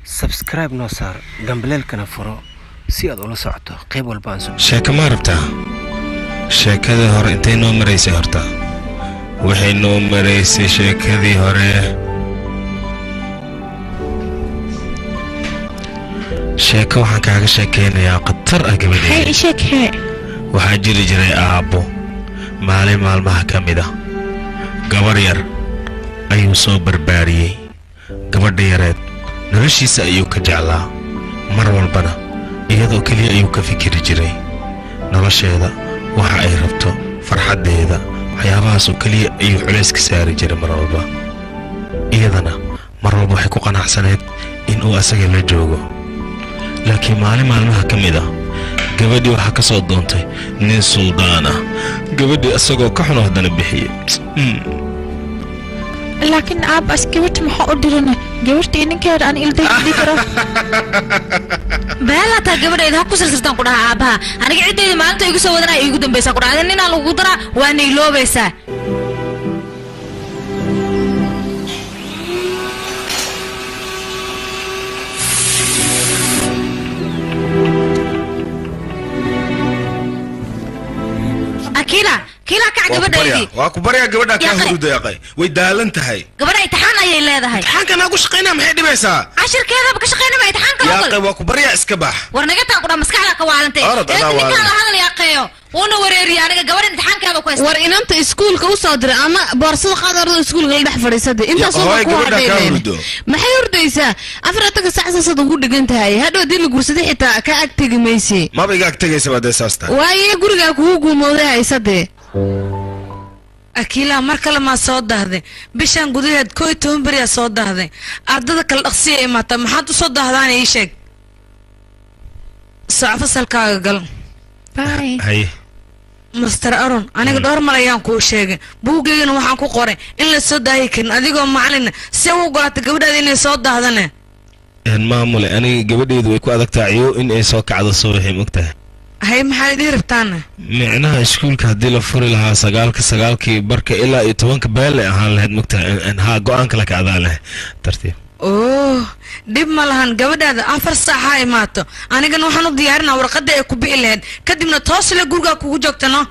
subscribe noo saar gambalelkana furo si aad ula socoto qayb walba aan soo sheeko ma rabtaa sheekada hore intay noo maraysay horta waxay noo maraysay sheekadii hore sheeko waxaan kaaga sheekeynayaa khatar ah gabadheeda waxaa jiri jiray aabbo maalin maalmaha ka mid ah gabar yar ayuu soo barbaariyey gabadha yareed noloshiisa ayuu ka jeclaa mar walbana iyadoo keliya ayuu ka fikiri jiray nolosheeda waxa ay rabto farxaddeeda waxyaabahaasoo keliya ayuu culayska saari jiray mar walba iyadana mar walba waxay ku qanacsaneed inuu asaga la joogo laakiin maalin maalmaha ka mid ah gabadhii waxaa ka soo doontay nin suldaan ah gabadhii asagoo ka xun haddana bixiyey laakiin aabbaas gabadh maxaa u dirana gabadhii ninkeeda aan ilday karo beelataa gabadheeda ha ku sirsirtaan ku dhaha aabbaha aniga ciddayda maalinta igu soo wadanaya igu dambaysaa ku dhahda ninaan lagu daraa waana iloobaysaa كلا كعب بدأي وأكبريا قبلها كهرود يا أخي ويدالن تهاي قبل يتحان أي لا هاي يتحان كان أقول شقينا محيدي بيسا 10 كذا بقى شقينا ما يتحان كذا يا أخي وأكبريا إسكباح ورنجت أقول مسك على كوالنتي أرد أنا والله هذا يا أخي وانا وريري أنا قبل امتحان كذا كويس ورين أنت إسكول كوصادر أما بارسل خاطر إسكول غير دحفر يصدق أنت صوبك كهرود ما حيرديسا أفرتك الساعة صدق أنت هاي هذا دي اللي قرصتي حتى كأكتج ميسي ما بيجاك تجي بعد أساسا وهي قرقك هو موضوع يصدق أكيلا مركل ما صوت ده بيشان قدرة كوي تومبريا صوت ده أردت كل أقصي ما تم حد صوت ده أنا إيشك صعب سلكا قال باي هاي مستر أرون أنا قدر ملايان كوشيء بوجي إنه وحنا كقارئ إلا الصوت ده يمكن أديكم معلن سووا قلت قبل ده إنه صوت ده أنا المعمول أنا قبل يدوي كوادك تعيو إن إيسوك على الصبح مكته هاي محل دي ربطانا معناها إسكولك هدي لفوري لها سقالك بركة إلا يتوانك بالي أهان لهد مكته إنها قوانك لك عذاله ترتيب أوه دب مالهان قبل هذا أفر ساعة هاي ماتو أنا كانوا حنو ديارنا ورقد يكوبي الهد كدمنا توصل جورجا كوجوكتنا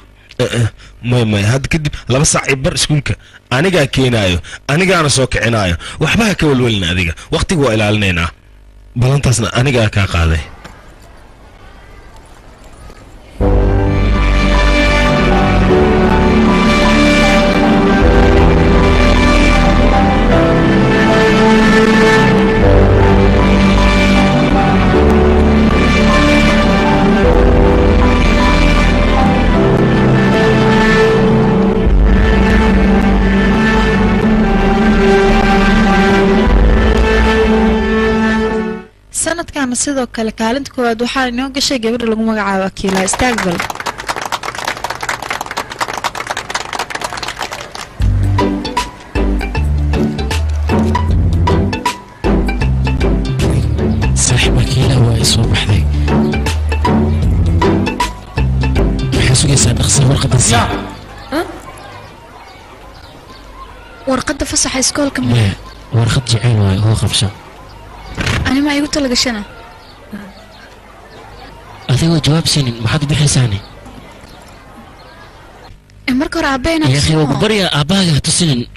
ما هاد كدب لبس ساعة بر إسكولك أنا جا كينايو أنا جا أنا سوق عنايو وحبها كول ولنا ذيك وقتي هو إلى علينا بلانتاسنا أنا جا كقاضي sanadkan sidoo kale kaalinta koowaad waxaa inoo gashay gabadha lagu magacaabo Akila Istaaqbal صاحب Akila waa soo baxday maxaa sugaysaa dhaqso warqadda si warqadda fasaxa iskoolka ma warqad jecel waay oo qabsho أنا ما يقول لك شنو أذيو جواب سنين ما حد بيحساني مركور عبينا يا أخي وكبريا أباها تسنين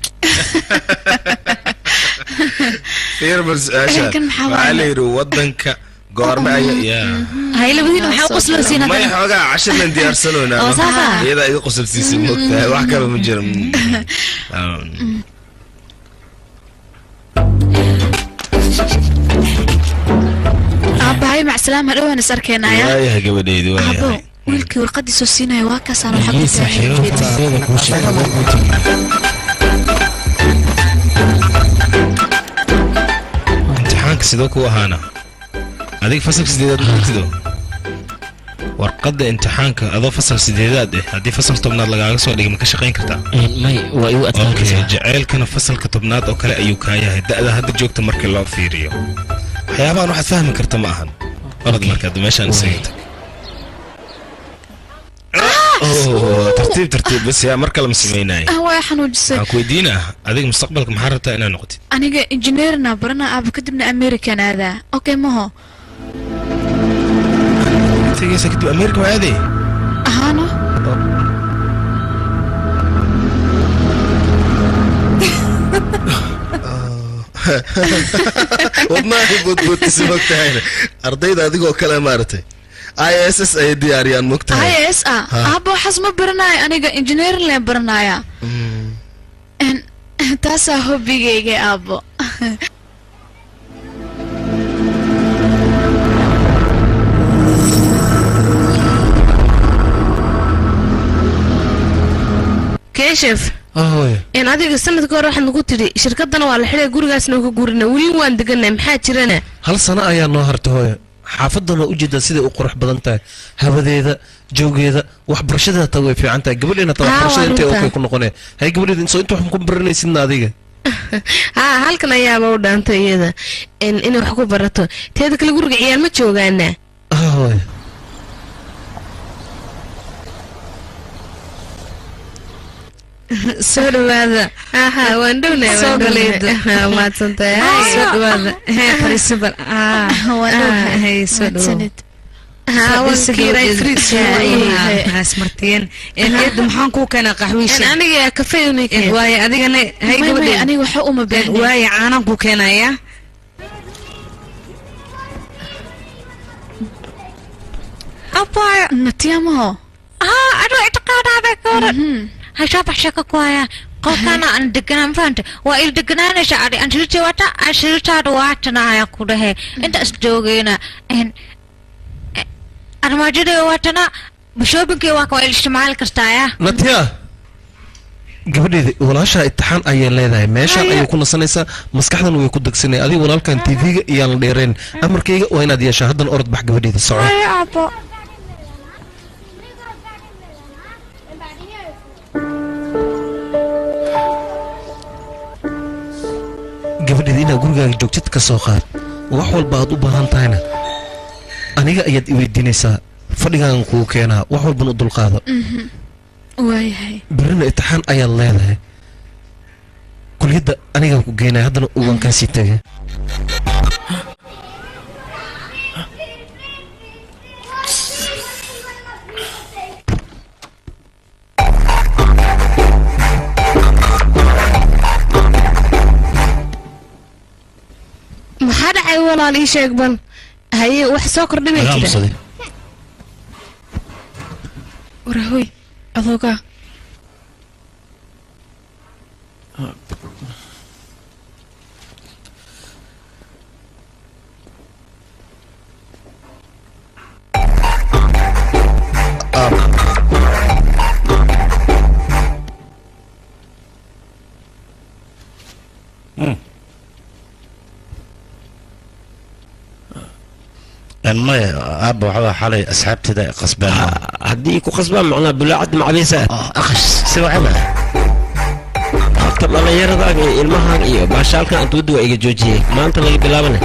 خير بس عشان علي وضنك قارمة يا هاي لبدين محاو قصلو سينا ما يحوقع 10 من ديار سلونا إذا يقصل سيسي مكتها وحكا من جرم أباي مع السلامة لو أنا سركينا يا قبل أبو ويلكي ورقدي سوسينا يواكس أنا حبيت امتحانك سيدوك وهانا هذيك فصل سديدات مكتدو ورقد امتحانك هذا فصل سديدات هذه فصل طبنات لقاك سؤال لقى مكشقين كرتا ماي وأيو أوكي جعيل كان فصل كطبنات أو كلا أيوكايا هذا جوك تمرك الله فيريو حيابان واحد فاهم كرتا معهن أرد مركز ماشي أنا سيدك ترتيب بس يا مركل مسميناي هو يا حنوجس كويدينا هذيك مستقبلك محررته انا نقطي انا انجينيرنا برنا ابو كدبنا امريكان هذا اوكي ما هو تيجي سكت امريكا هذه اهانا والله بود تسمك تهينا ardayda adigoo kale maartay ISS ay diyaariyaan mugtahay ISS abo xasma baranaay aniga engineer leen baranaaya en taasa hobbigayga abo كيشف in adiga sanadka hore waxaad nagu tidhi shirkadana waa la xidhay gurigaasna ka gurina weli waan deganay maxaa jirana hal sano ayaa noo hartay hooyo xaafadana u jeedaa siday u qurux badan tahay hawadeeda joogeeda waxbarashadeeda taa way fiican tahay gabadheena taa waxbarashada intay okay ku noqonee hay gabadheeda insoo inta wax ku baranaysidna adiga haa halkan ayaaba u dhaantay iyada inay wax ku barato teeda kale guriga ciyaal ma joogaana hooyo soo dhawaada aha waan dhownahay waan dhownahay maadsantahay soo dhawaada principal hay soo dhawaada martiyen eed maxaan ku keenaa qaxwiisha aniga kafee unay keen waaye adigana hay gabadhe aniga waxa uma baahan waaye caanaan ku keenaya abaya natiyamaho ado itaqaanaa kooran hasha baxshaka kuaya qofkana aan deganaan faanta waa il deganaanaysa ari aan shirti wata ashirtaadu waatana ayaa ku dhahe inta is joogayna armaajada waatana bashoobinkii waa ka isticmaal kartaaya natiya gabadheeda walaasha imtixaan ayay leedahay meeshaan ayay ku nasanaysaa maskaxdan way ku degsanay adiga walaalkan TV-ga iyaan la dheereen amarkayga waa inaad yeeshaa haddana orod bax gabadheeda soco gabadheeda inaad gurigaaga joogtid ka soo qaad wax walba aad u baahan tahayna aniga ayaad i weydiinaysaa fadhigaagan kuu keenaa wax walban u dulqaado waayahay berrina imtixaan ayaad leedahay kulliyadda anigaan ku geenaya haddana waan kaasii tegay maxaa dhacay walaal ii sheeg bal haye wax soo kordhibay jira warahoy adooga ما أبو على حالي أسحبت ذا قصبان هديك وقصبان معنا بلعد مع بيسات أخش سوى عمل طبعا يرضى المهر إيه باشالك أنت ودوا إيه جوجي ما أنت اللي بلابنا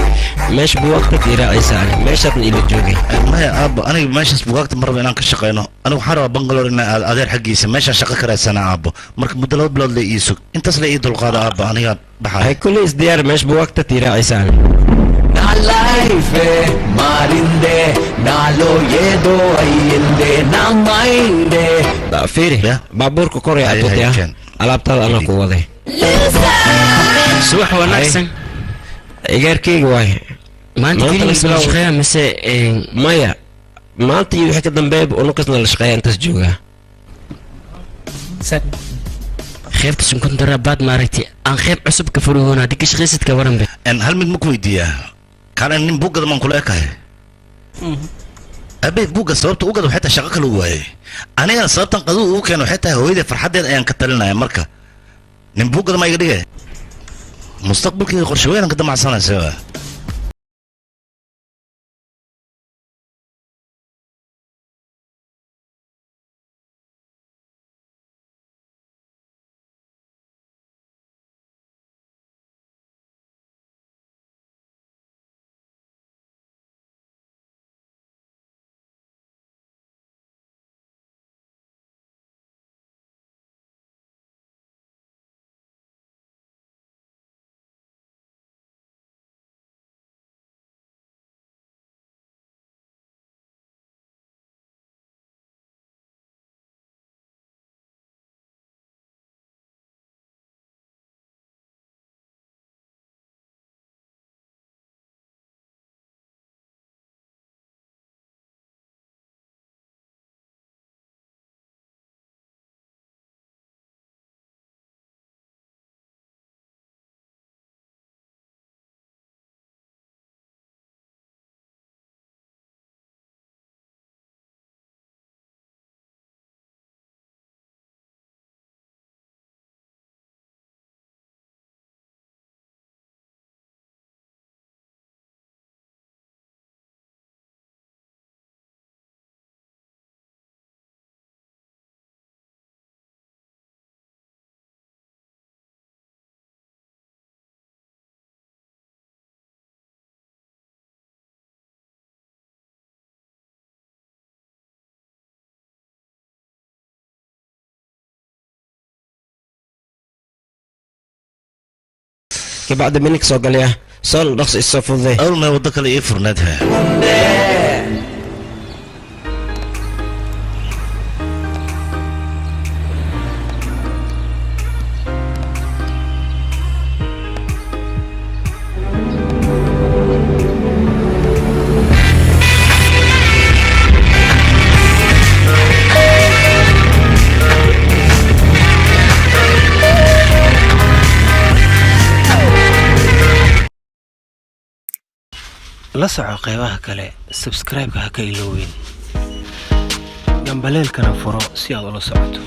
مش بوقتك إلى عيسى مش أبني إلى جوجي ما يا أبو أنا ماشي بوقت مرة بينك الشقينا أنا وحارة بنغلور إن أدير حقي ماشي شقة كرا سنة أبو مرك مدلو بلاد لي يسوق أنت سلي إيد القادة أبو أنا بحال هاي كل إصدار مش بوقتك إلى عيسى life marinde nalo yedo ayinde na mainde فيري بابورك كوريا أتوتيا ألعبتها أنا قوة صباح ونحسن إيجار كيك واي ما أنت كل شقيا مسا مايا ما أنت يحكي دمباب ونقصنا الشقيا أنت سجوها خير تسون كنت ربات مارتي أن خير عصب كفروهنا ديك شخيصت كورن بي أن هل من مكويديا كان إن بوجا من كل أكاه أبي بوجا صوبت وجد وحتى شقق الواي أنا صوبت قدو وكانوا حتى هو إذا فرحت أن كتلنا يا مركا من بوجا ما يقدر مستقبل كذا قرشوي أنا كده مع سنة سوا كبعد منك سوق عليها صار رخص الصف ذي أول ما يوضك لي فرنتها la soco qaybaha kale subscribe-ka ha ka ilowin gambaleelkana furo si aad ula socoto